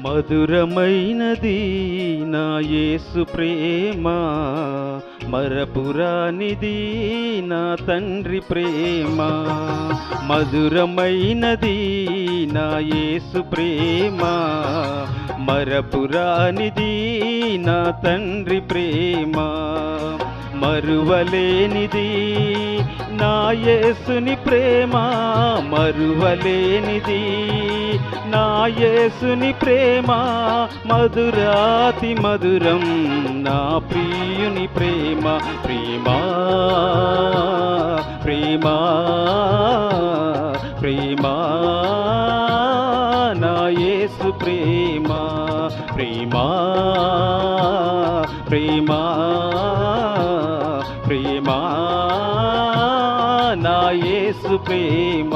మధురమైనది నా యేసు ప్రేమ, మరపురానిది నా తండ్రి ప్రేమ. మధురమైనది నా యేసు ప్రేమ, మరపురానిది నా తండ్రి ప్రేమ. మరువలేనిది నా యేసుని ప్రేమ, మరువలేనిది నా యేసుని ప్రేమ. మధురాతి మధురం నా ప్రియుని ప్రేమ. ప్రేమ ప్రేమ ప్రేమ నా యేసు ప్రేమ. ప్రేమ ప్రేమ ప్రేమ నా యేసు ప్రేమ.